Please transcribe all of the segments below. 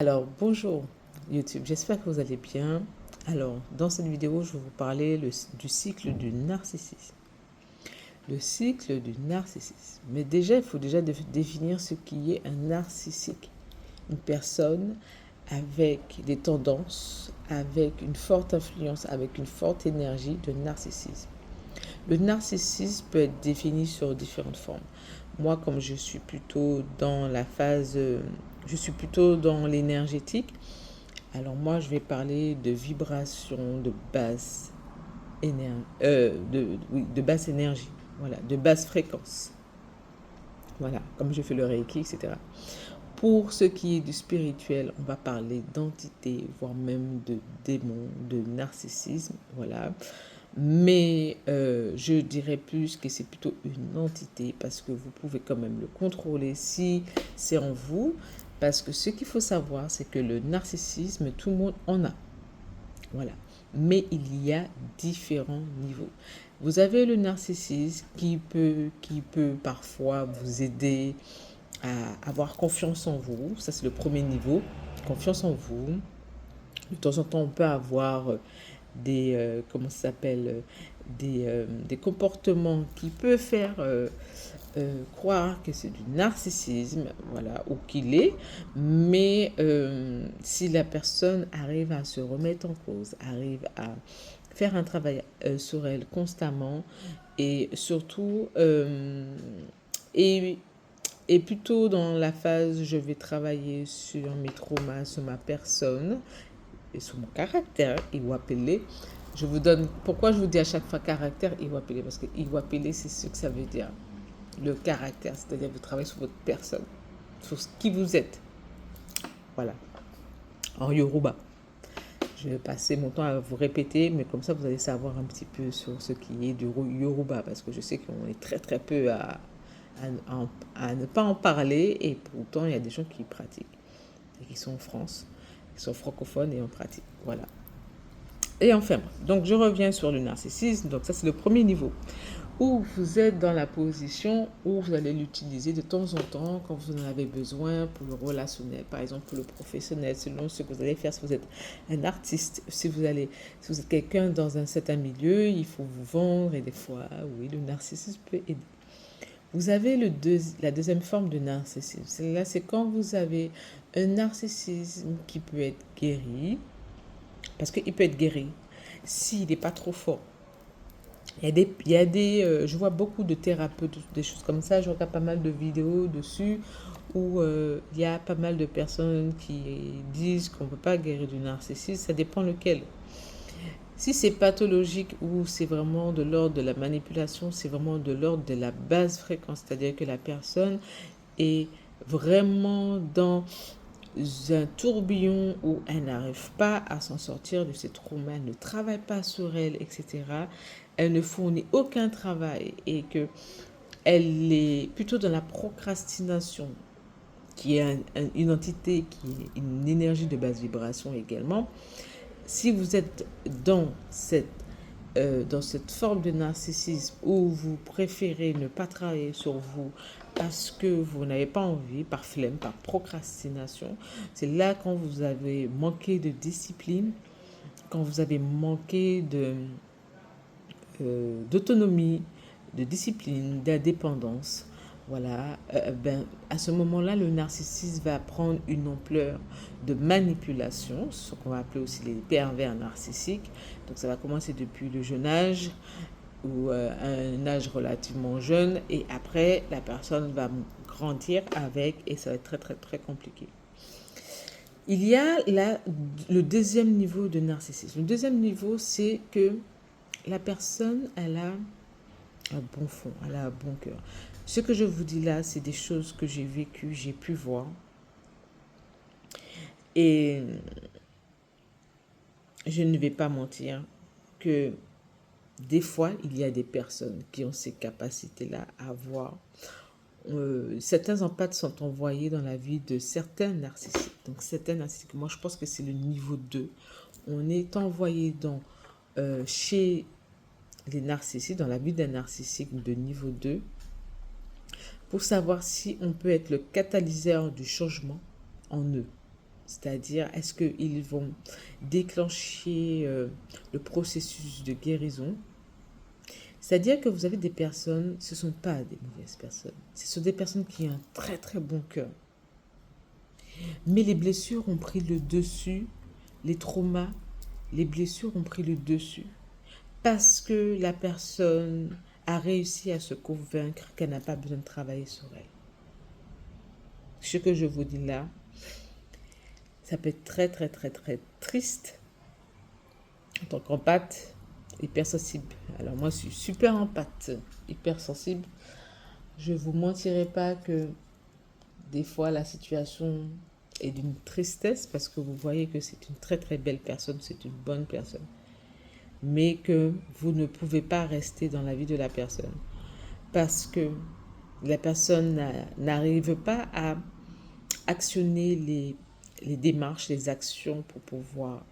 Alors, bonjour YouTube, j'espère que vous allez bien. Alors, dans cette vidéo, je vais vous parler du cycle du narcissisme. Le cycle du narcissisme. Mais déjà, il faut déjà définir ce qui est un narcissique. Une personne avec des tendances, avec une forte influence, avec une forte énergie de narcissisme. Le narcissisme peut être défini sur différentes formes. Moi, comme je suis plutôt dans la phase, je suis plutôt dans l'énergétique. Alors moi, je vais parler de vibration de basse énergie, oui, de basse énergie, voilà, de basse fréquence. Voilà, comme je fais le Reiki, etc. Pour ce qui est du spirituel, on va parler d'entité, voire même de démons, de narcissisme, voilà. Mais je dirais plus que c'est plutôt une entité parce que vous pouvez quand même le contrôler si c'est en vous. Parce que ce qu'il faut savoir, c'est que le narcissisme, tout le monde en a. Voilà. Mais il y a différents niveaux. Vous avez le narcissisme qui peut parfois vous aider à avoir confiance en vous. Ça, c'est le premier niveau. Confiance en vous. De temps en temps, on peut avoir comment ça s'appelle, des comportements qui peuvent faire croire que c'est du narcissisme, voilà, ou qu'il est, mais si la personne arrive à se remettre en cause, arrive à faire un travail sur elle constamment et surtout et et plutôt dans la phase je vais travailler sur mes traumas, sur ma personne et sur mon caractère Iwapele. Je vous donne pourquoi je vous dis à chaque fois caractère Iwapele parce que Iwapele c'est ce que ça veut dire, le caractère, c'est-à-dire vous travaillez sur votre personne, sur ce qui vous êtes. Voilà, en Yoruba. Je vais passer mon temps à vous répéter, mais comme ça vous allez savoir un petit peu sur ce qui est du Yoruba, parce que je sais qu'on est très très peu à ne pas en parler, et pourtant il y a des gens qui pratiquent, et qui sont en France, qui sont francophones et en pratique. Voilà. Et enfin, donc je reviens sur le narcissisme, donc ça c'est le premier niveau, où vous êtes dans la position où vous allez l'utiliser de temps en temps quand vous en avez besoin pour le relationnel, par exemple pour le professionnel, selon ce que vous allez faire. Si vous êtes un artiste, si vous êtes quelqu'un dans un certain milieu, il faut vous vendre et des fois, oui, le narcissisme peut aider. Vous avez la deuxième forme de narcissisme. Celle-là, c'est quand vous avez un narcissisme qui peut être guéri, parce qu'il peut être guéri s'il n'est pas trop fort. Je vois beaucoup de thérapeutes, des choses comme ça. Je regarde pas mal de vidéos dessus où il y a pas mal de personnes qui disent qu'on ne peut pas guérir du narcissisme. Ça dépend lequel. Si c'est pathologique ou c'est vraiment de l'ordre de la manipulation, c'est vraiment de l'ordre de la basse fréquence. C'est-à-dire que la personne est vraiment dans un tourbillon où elle n'arrive pas à s'en sortir de ses traumas, elle ne travaille pas sur elle, etc. Elle ne fournit aucun travail et que elle est plutôt dans la procrastination, qui est une entité, qui est une énergie de basse vibration également. Si vous êtes dans cette forme de narcissisme où vous préférez ne pas travailler sur vous parce que vous n'avez pas envie, par flemme, par procrastination, c'est là quand vous avez manqué de discipline, quand vous avez manqué d'autonomie, de discipline, d'indépendance. Voilà, à ce moment-là, le narcissisme va prendre une ampleur de manipulation, ce qu'on va appeler aussi les pervers narcissiques. Donc ça va commencer depuis le jeune âge ou un âge relativement jeune, et après la personne va grandir avec, et ça va être très très très compliqué. Il y a le deuxième niveau de narcissisme. Le deuxième niveau, c'est que la personne, elle a un bon fond, elle a un bon cœur. Ce que je vous dis là, c'est des choses que j'ai vécues, j'ai pu voir. Et je ne vais pas mentir que des fois, il y a des personnes qui ont ces capacités-là à voir. Certains empathes sont envoyés dans la vie de certains narcissiques. Donc, certains narcissiques, moi, je pense que c'est le niveau 2. On est envoyé chez les narcissiques, dans la vie d'un narcissique de niveau 2, pour savoir si on peut être le catalyseur du changement en eux. C'est-à-dire, est-ce qu'ils vont déclencher le processus de guérison? C'est-à-dire que vous avez des personnes, ce ne sont pas des mauvaises personnes. Ce sont des personnes qui ont un très très bon cœur. Mais les blessures ont pris le dessus, les traumas, les blessures ont pris le dessus. Parce que la personne a réussi à se convaincre qu'elle n'a pas besoin de travailler sur elle. Ce que je vous dis là, ça peut être très très très très triste en tant qu'empathe, hypersensible. Alors moi je suis super empathe, hypersensible. Je ne vous mentirai pas que des fois la situation est d'une tristesse parce que vous voyez que c'est une très très belle personne, c'est une bonne personne. Mais que vous ne pouvez pas rester dans la vie de la personne parce que la personne n'arrive pas à actionner les démarches, les actions pour pouvoir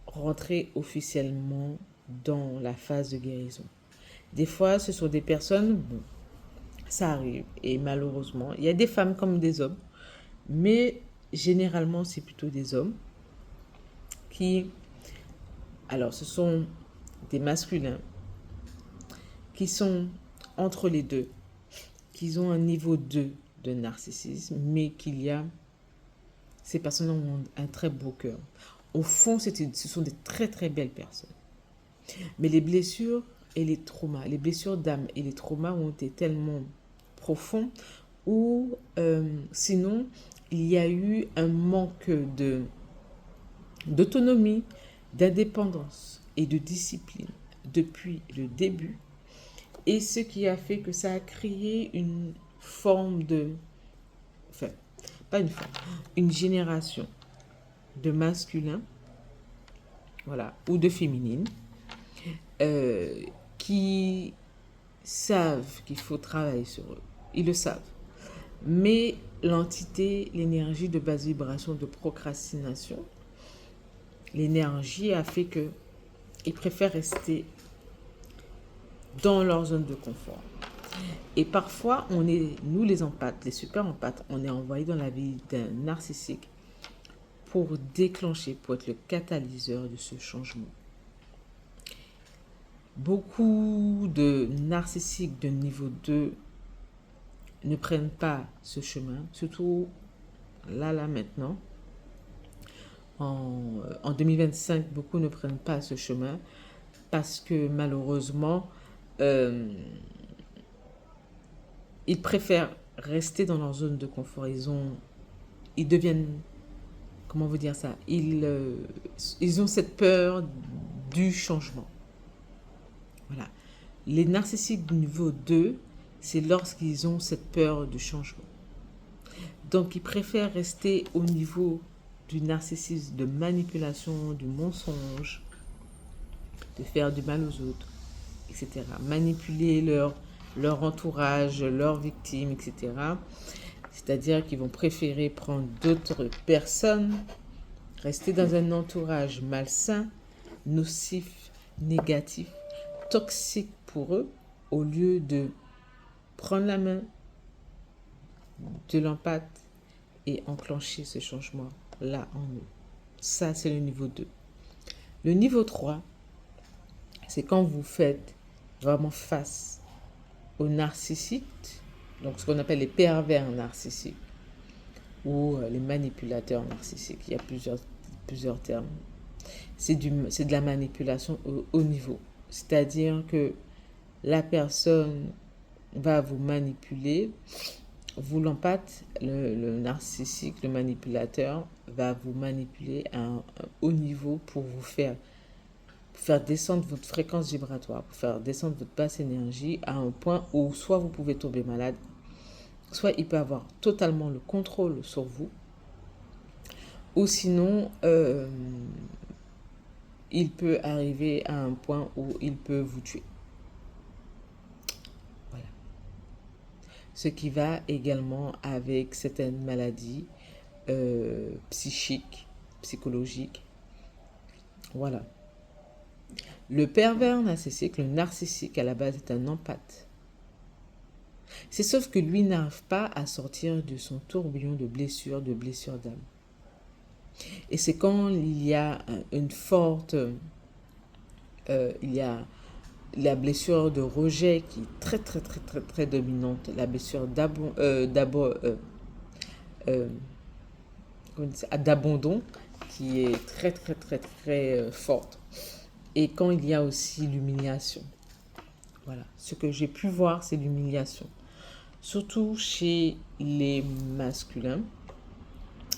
rentrer officiellement dans la phase de guérison. Des fois, ce sont des personnes, bon, ça arrive, et malheureusement, il y a des femmes comme des hommes, mais généralement, c'est plutôt des hommes qui, alors ce sont des masculins qui sont entre les deux, qui ont un niveau 2 de narcissisme, mais qu'il y a, ces personnes ont un très beau cœur. Au fond, ce sont des très très belles personnes. Mais les blessures et les traumas, les blessures d'âme et les traumas ont été tellement profonds ou sinon il y a eu un manque d'autonomie, d'indépendance et de discipline depuis le début. Et ce qui a fait que ça a créé une forme de... Enfin, pas une forme, une génération de masculins, voilà, ou de féminines, qui savent qu'il faut travailler sur eux. Ils le savent. Mais l'entité, l'énergie de basse vibration de procrastination, l'énergie a fait que ils préfèrent rester dans leur zone de confort. Et parfois, nous les empathes, les super empathes, on est envoyé dans la vie d'un narcissique pour déclencher, pour être le catalyseur de ce changement. Beaucoup de narcissiques de niveau 2 ne prennent pas ce chemin, surtout là maintenant. En 2025, beaucoup ne prennent pas ce chemin parce que malheureusement, ils préfèrent rester dans leur zone de confort. Ils deviennent, comment vous dire ça, ils ont cette peur du changement. Voilà. Les narcissiques du niveau 2, c'est lorsqu'ils ont cette peur du changement. Donc, ils préfèrent rester au niveau du narcissisme, de manipulation, du mensonge, de faire du mal aux autres, etc. Manipuler leur entourage, leurs victimes, etc. C'est-à-dire qu'ils vont préférer prendre d'autres personnes, rester dans un entourage malsain, nocif, négatif, toxique pour eux, au lieu de prendre la main de l'empathe et enclencher ce changement-là en eux. Ça, c'est le niveau 2. Le niveau 3, c'est quand vous faites vraiment face aux narcissiques, donc ce qu'on appelle les pervers narcissiques ou les manipulateurs narcissiques. Il y a plusieurs termes. C'est de la manipulation au haut niveau. C'est-à-dire que la personne va vous manipuler, vous l'empathe, le narcissique, le manipulateur va vous manipuler à un haut niveau pour vous faire descendre votre fréquence vibratoire, pour faire descendre votre basse énergie à un point où soit vous pouvez tomber malade, soit il peut avoir totalement le contrôle sur vous, ou sinon il peut arriver à un point où il peut vous tuer. Voilà. Ce qui va également avec certaines maladies psychiques, psychologiques. Voilà. Le pervers narcissique, le narcissique à la base est un empathe. C'est sauf que lui n'arrive pas à sortir de son tourbillon de blessures d'âme. Et c'est quand il y a une forte... il y a la blessure de rejet qui est très, très, très, très, très dominante. La blessure euh, d'abandon qui est très, très, très, très forte. Et quand il y a aussi l'humiliation. Voilà. Ce que j'ai pu voir, c'est l'humiliation. Surtout chez les masculins.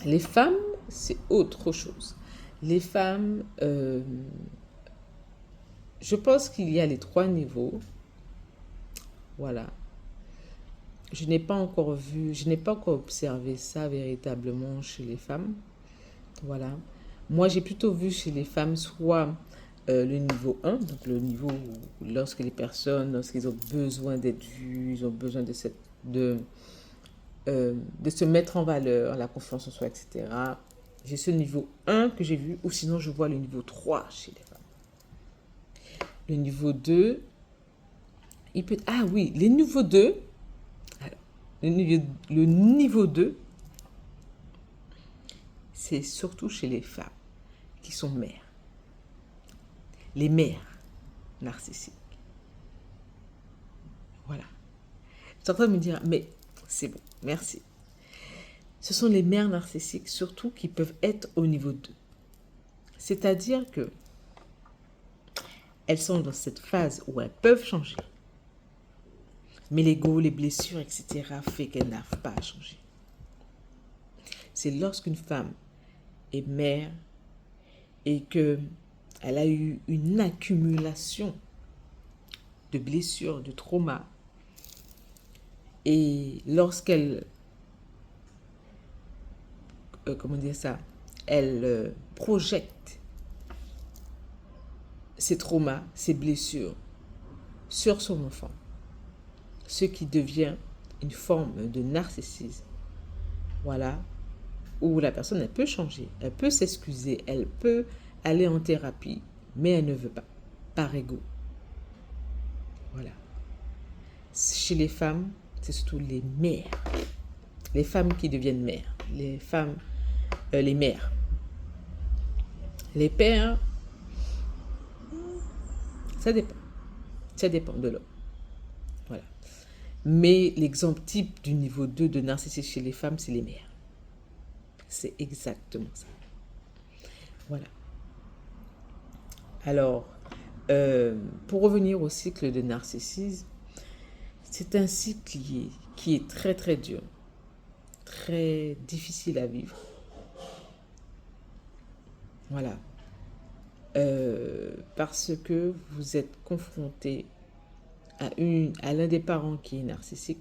Les femmes, c'est autre chose. Les femmes, je pense qu'il y a les 3 niveaux. Voilà. Je n'ai pas encore vu, je n'ai pas encore observé ça véritablement chez les femmes. Voilà. Moi, j'ai plutôt vu chez les femmes soit le niveau 1, donc le niveau où lorsque les personnes, lorsqu'ils ont besoin d'être vus, ils ont besoin de se mettre en valeur, la confiance en soi, etc. J'ai ce niveau 1 que j'ai vu, ou sinon je vois le niveau 3 chez les femmes. Le niveau 2, il peut... Ah oui, les niveaux 2, alors, le niveau 2, c'est surtout chez les femmes qui sont mères. Les mères narcissiques. Voilà. Je suis en train de me dire, mais c'est bon, merci. Ce sont les mères narcissiques surtout qui peuvent être au niveau 2. C'est-à-dire que elles sont dans cette phase où elles peuvent changer. Mais l'ego, les blessures, etc. fait qu'elles n'arrivent pas à changer. C'est lorsqu'une femme est mère et qu'elle a eu une accumulation de blessures, de traumas. Et lorsqu'elle, comment dire ça, elle projette ses traumas, ses blessures sur son enfant, ce qui devient une forme de narcissisme. Voilà, où la personne, elle peut changer, elle peut s'excuser, elle peut aller en thérapie, mais elle ne veut pas, par ego. Voilà. Chez les femmes, c'est surtout les mères, les femmes qui deviennent mères, les femmes, les mères. Les pères, ça dépend de l'homme. Voilà. Mais l'exemple type du niveau 2 de narcissisme chez les femmes, c'est les mères. C'est exactement ça. Voilà. Alors, pour revenir au cycle de narcissisme, c'est un cycle qui est très très dur, très difficile à vivre. Voilà. Parce que vous êtes confronté à l'un des parents qui est narcissique.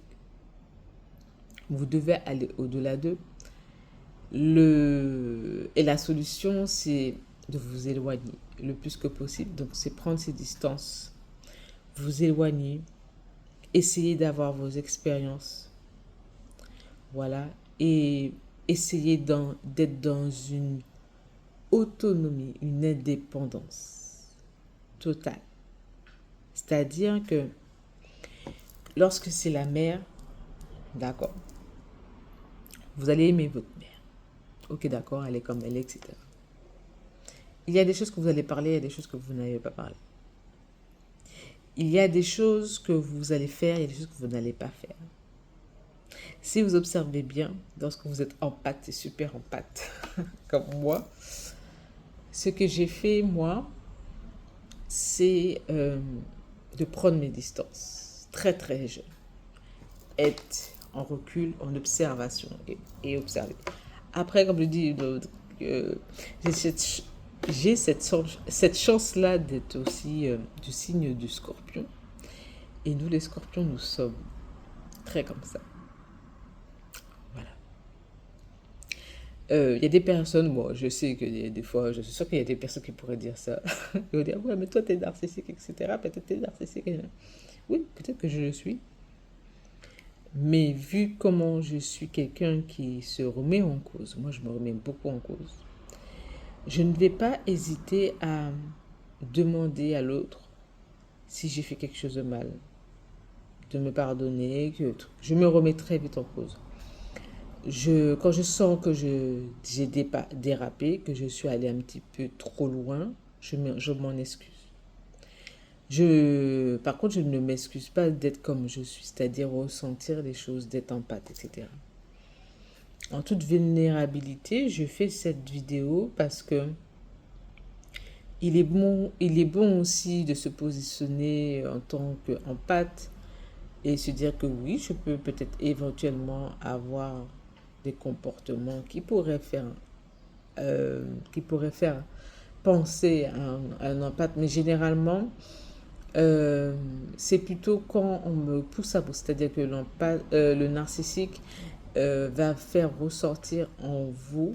Vous devez aller au-delà d'eux. Et la solution, c'est de vous éloigner le plus que possible. Donc, c'est prendre ces distances, vous éloigner, essayer d'avoir vos expériences. Voilà. Et essayer d'être dans une autonomie, une indépendance totale. C'est-à-dire que lorsque c'est la mère, d'accord, vous allez aimer votre mère. Ok, d'accord, elle est comme elle est, etc. Il y a des choses que vous allez parler, il y a des choses que vous n'allez pas parler. Il y a des choses que vous allez faire, il y a des choses que vous n'allez pas faire. Si vous observez bien, lorsque vous êtes en pâte, et super en pâte, comme moi, ce que j'ai fait, moi, c'est de prendre mes distances, très très jeune. Être en recul, en observation et observer. Après, comme je dis, j'ai cette chance-là d'être aussi du signe du scorpion. Et nous, les scorpions, nous sommes très comme ça. Voilà. Il y a des personnes, moi, je sais que des fois, je suis sûre qu'il y a des personnes qui pourraient dire ça. Ils vont dire, ouais, mais toi, t'es narcissique, etc. Peut-être t'es narcissique. Oui, peut-être que je le suis. Mais vu comment je suis quelqu'un qui se remet en cause, moi, je me remets beaucoup en cause. Je ne vais pas hésiter à demander à l'autre si j'ai fait quelque chose de mal, de me pardonner, que je me remets très vite en cause. Quand je sens que j'ai dérapé, que je suis allé un petit peu trop loin, je m'en excuse. Par contre, je ne m'excuse pas d'être comme je suis, c'est-à-dire ressentir les choses, d'être en pâte, etc. En toute vulnérabilité, je fais cette vidéo parce que il est bon aussi de se positionner en tant qu'empathe et se dire que oui, je peux peut-être éventuellement avoir des comportements qui pourraient faire penser à un empathe, mais généralement, c'est plutôt quand on me pousse à bout, c'est-à-dire que le narcissique va faire ressortir en vous,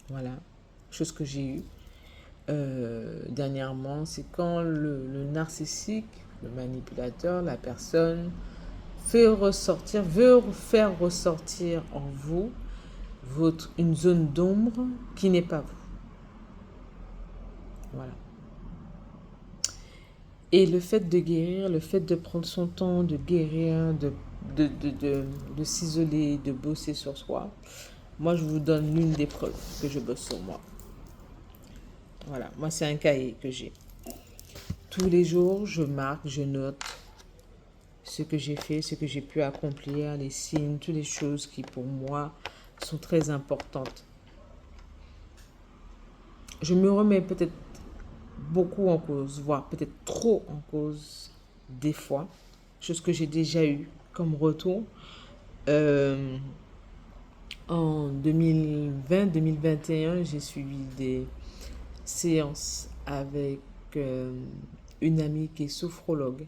voilà, chose que j'ai eue dernièrement, c'est quand le narcissique, le manipulateur, la personne veut faire ressortir en vous une zone d'ombre qui n'est pas vous. Voilà. Et le fait de guérir, le fait de prendre son temps, de guérir, de s'isoler, de bosser sur soi, moi je vous donne l'une des preuves que je bosse sur moi. Voilà, moi c'est un cahier que j'ai. Tous les jours, je marque, je note ce que j'ai fait, ce que j'ai pu accomplir, les signes, toutes les choses qui pour moi sont très importantes. Je me remets peut-être beaucoup en cause, voire peut-être trop en cause des fois, chose que j'ai déjà eu comme retour. Euh, En 2020-2021, j'ai suivi des séances avec une amie qui est sophrologue.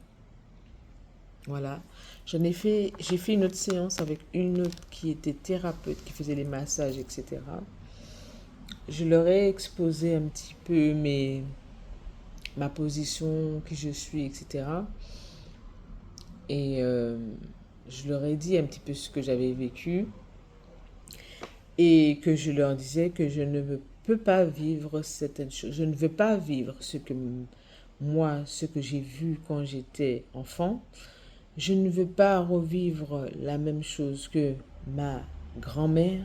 Voilà. J'ai fait une autre séance avec une autre qui était thérapeute, qui faisait les massages, etc. Je leur ai exposé un petit peu ma position, qui je suis, etc. Et je leur ai dit un petit peu ce que j'avais vécu et que je leur disais que je ne peux pas vivre certaines choses. Je ne veux pas vivre ce que j'ai vu quand j'étais enfant. Je ne veux pas revivre la même chose que ma grand-mère,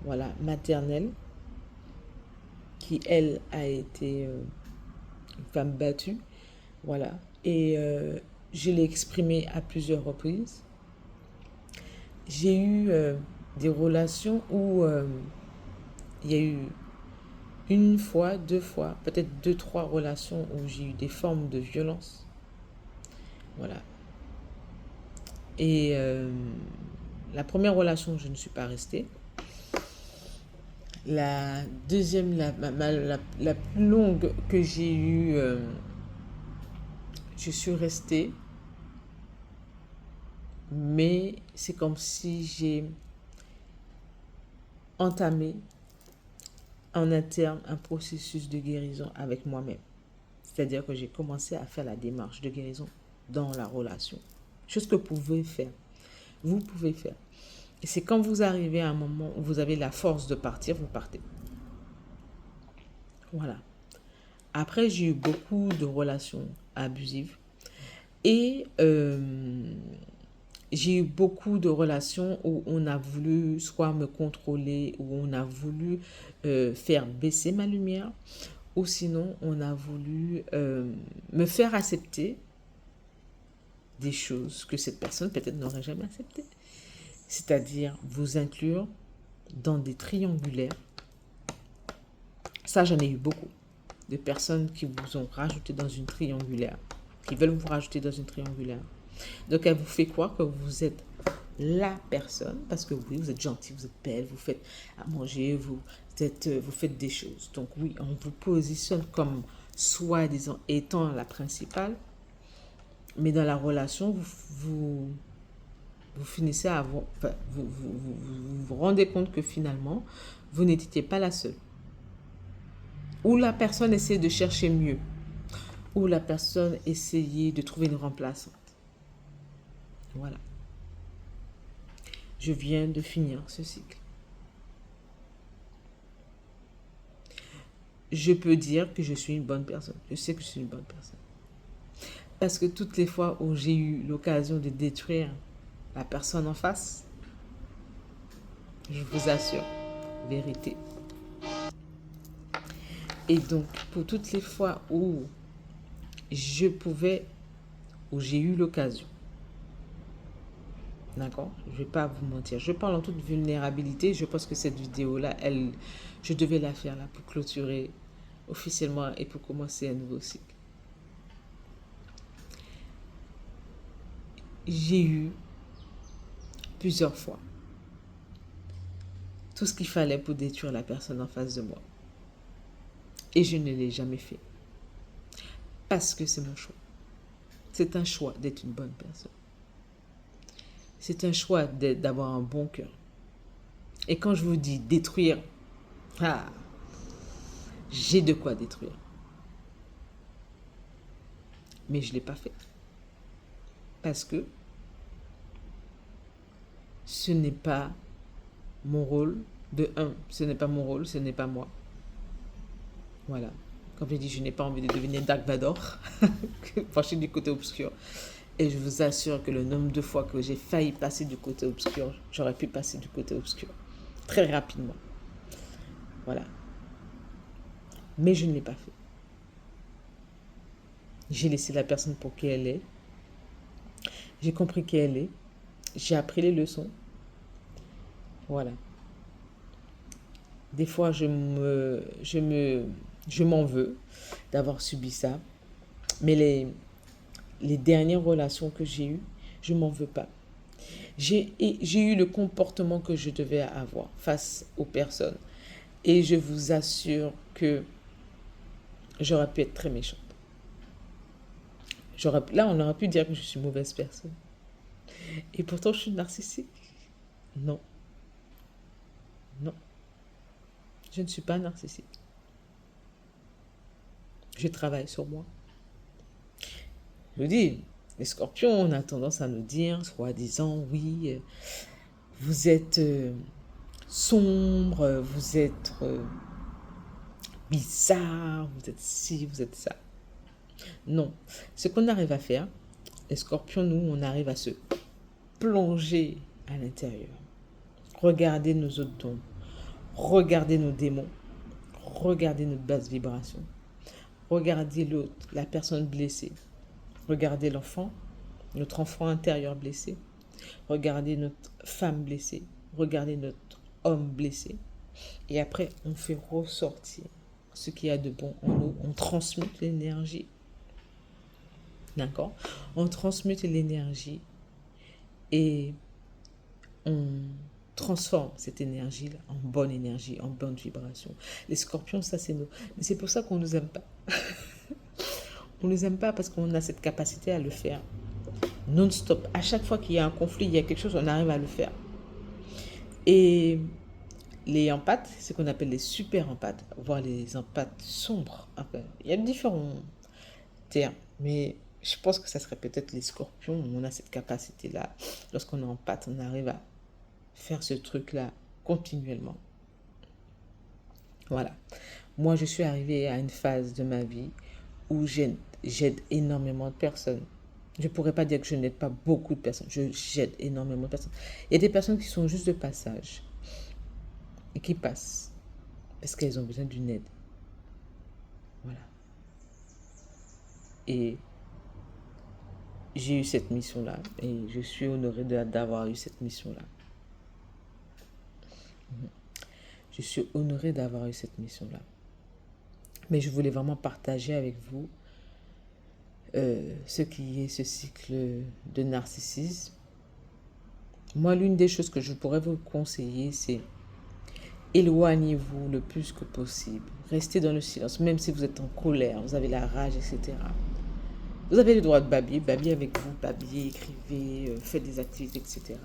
voilà, maternelle, qui elle a été une femme battue, voilà. Et je l'ai exprimé à plusieurs reprises. J'ai eu des relations où il y a eu une fois, deux fois, peut-être deux, trois relations où j'ai eu des formes de violence. Voilà. Et la première relation, je ne suis pas restée. La deuxième, la plus longue que j'ai eue, je suis restée. Mais c'est comme si j'ai entamé en interne un processus de guérison avec moi-même. C'est-à-dire que j'ai commencé à faire la démarche de guérison dans la relation. Chose que vous pouvez faire. Vous pouvez faire. Et c'est quand vous arrivez à un moment où vous avez la force de partir, vous partez. Voilà. Après, j'ai eu beaucoup de relations abusives. Et j'ai eu beaucoup de relations où on a voulu soit me contrôler, où on a voulu faire baisser ma lumière, ou sinon on a voulu me faire accepter des choses que cette personne peut-être n'aurait jamais acceptées. C'est-à-dire vous inclure dans des triangulaires. Ça, j'en ai eu beaucoup. De personnes qui vous ont rajouté dans une triangulaire, qui veulent vous rajouter dans une triangulaire. Donc, elle vous fait croire que vous êtes la personne, parce que oui, vous êtes gentil, vous êtes belle, vous faites à manger, vous faites des choses. Donc oui, on vous positionne comme soi-disant étant la principale, mais dans la relation, vous finissez à vous rendez compte que finalement, vous n'étiez pas la seule. Ou la personne essayait de chercher mieux, ou la personne essayait de trouver une remplaçante. Voilà. Je viens de finir ce cycle. Je peux dire que je suis une bonne personne. Je sais que je suis une bonne personne. Parce que toutes les fois où j'ai eu l'occasion de détruire la personne en face, Je vous assure, vérité. Et donc, pour toutes les fois où je pouvais, où j'ai eu l'occasion, d'accord, je ne vais pas vous mentir, je parle en toute vulnérabilité, je pense que cette vidéo-là, je devais la faire là pour clôturer officiellement et pour commencer un nouveau cycle. J'ai eu plusieurs fois tout ce qu'il fallait pour détruire la personne en face de moi. Et je ne l'ai jamais fait. Parce que c'est mon choix. C'est un choix d'être une bonne personne. C'est un choix d'avoir un bon cœur. Et quand je vous dis détruire, j'ai de quoi détruire. Mais je ne l'ai pas fait. Parce que ce n'est pas mon rôle. De un, ce n'est pas mon rôle, ce n'est pas moi. Voilà. Comme je dis, je n'ai pas envie de devenir Dark Vador, pencher du côté obscur. Et je vous assure que le nombre de fois que j'ai failli passer du côté obscur, j'aurais pu passer du côté obscur. Très rapidement. Voilà. Mais je ne l'ai pas fait. J'ai laissé la personne pour qui elle est. J'ai compris qui elle est. J'ai appris les leçons. Voilà. Des fois, je m'en veux d'avoir subi ça. Mais les dernières relations que j'ai eues, je ne m'en veux pas. J'ai eu le comportement que je devais avoir face aux personnes. Et je vous assure que j'aurais pu être très méchante. Là, on aurait pu dire que je suis une mauvaise personne. Et pourtant, je suis narcissique. Non. Non. Je ne suis pas narcissique. Je travaille sur moi. Je vous dis, les scorpions, on a tendance à nous dire, soi-disant, oui, vous êtes sombre, vous êtes bizarre, vous êtes ci, vous êtes ça. Non. Ce qu'on arrive à faire, les scorpions, nous, on arrive à se plonger à l'intérieur. Regardez nos autres dons. Regardez nos démons. Regardez notre basse vibration. Regardez l'autre, la personne blessée. Regardez l'enfant, notre enfant intérieur blessé. Regardez notre femme blessée. Regardez notre homme blessé. Et après, on fait ressortir ce qu'il y a de bon en nous. On transmute l'énergie. D'accord? On transmute l'énergie et on transforme cette énergie-là en bonne énergie, en bonne vibration. Les scorpions, ça c'est nous. Mais c'est pour ça qu'on ne nous aime pas. On ne nous aime pas parce qu'on a cette capacité à le faire non-stop. À chaque fois qu'il y a un conflit, il y a quelque chose, on arrive à le faire. Et les empathes, ce qu'on appelle les super empathes, voire les empathes sombres. Enfin, il y a différents termes, mais je pense que ça serait peut-être les scorpions. On a cette capacité-là. Lorsqu'on est empathe, on arrive à faire ce truc-là continuellement. Voilà. Moi, je suis arrivée à une phase de ma vie où j'aide énormément de personnes. Je ne pourrais pas dire que je n'aide pas beaucoup de personnes. J'aide énormément de personnes. Il y a des personnes qui sont juste de passage et qui passent parce qu'elles ont besoin d'une aide. Voilà. Et j'ai eu cette mission-là et je suis honorée d'avoir eu cette mission-là. Je suis honorée d'avoir eu cette mission-là. Mais je voulais vraiment partager avec vous ce qui est ce cycle de narcissisme. Moi, l'une des choses que je pourrais vous conseiller, c'est éloignez-vous le plus que possible. Restez dans le silence, même si vous êtes en colère, vous avez la rage, etc. Vous avez le droit de babiller avec vous, babiller, écrivez, faites des activités, etc.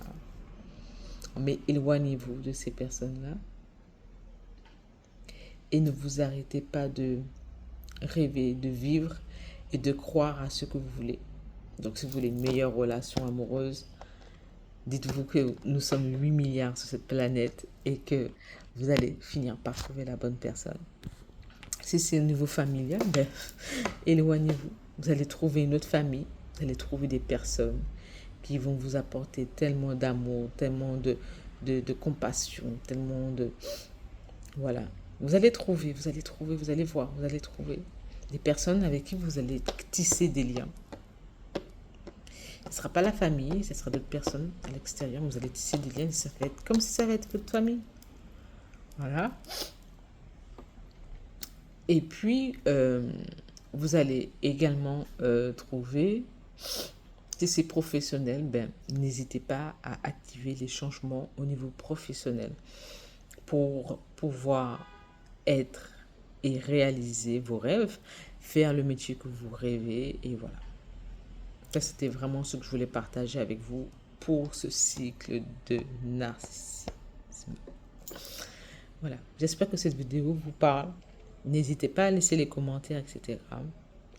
Mais éloignez-vous de ces personnes-là. Et ne vous arrêtez pas de rêver, de vivre et de croire à ce que vous voulez. Donc, si vous voulez une meilleure relation amoureuse, dites-vous que nous sommes 8 milliards sur cette planète et que vous allez finir par trouver la bonne personne. Si c'est au niveau familial, éloignez-vous. Vous allez trouver une autre famille, vous allez trouver des personnes qui vont vous apporter tellement d'amour, tellement de compassion, tellement de... Voilà. Vous allez trouver, vous allez trouver, vous allez voir, vous allez trouver des personnes avec qui vous allez tisser des liens. Ce ne sera pas la famille, ce sera d'autres personnes à l'extérieur. Vous allez tisser des liens, ça va être comme si ça allait être votre famille. Voilà. Et puis, vous allez également trouver, si c'est professionnel, ben, n'hésitez pas à activer les changements au niveau professionnel pour pouvoir être et réaliser vos rêves, faire le métier que vous rêvez, et voilà. Ça, c'était vraiment ce que je voulais partager avec vous pour ce cycle de narcissisme. Voilà, j'espère que cette vidéo vous parle. N'hésitez pas à laisser les commentaires, etc.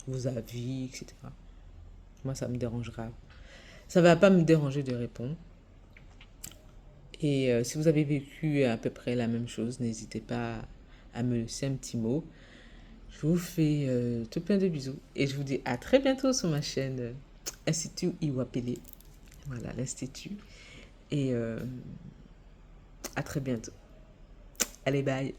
Vos avis, etc. Moi, ça me dérangera. Ça ne va pas me déranger de répondre. Et si vous avez vécu à peu près la même chose, n'hésitez pas à me laisser un petit mot. Je vous fais tout plein de bisous. Et je vous dis à très bientôt sur ma chaîne Institut Iwapele. Voilà, l'Institut. Et à très bientôt. Allez, bye.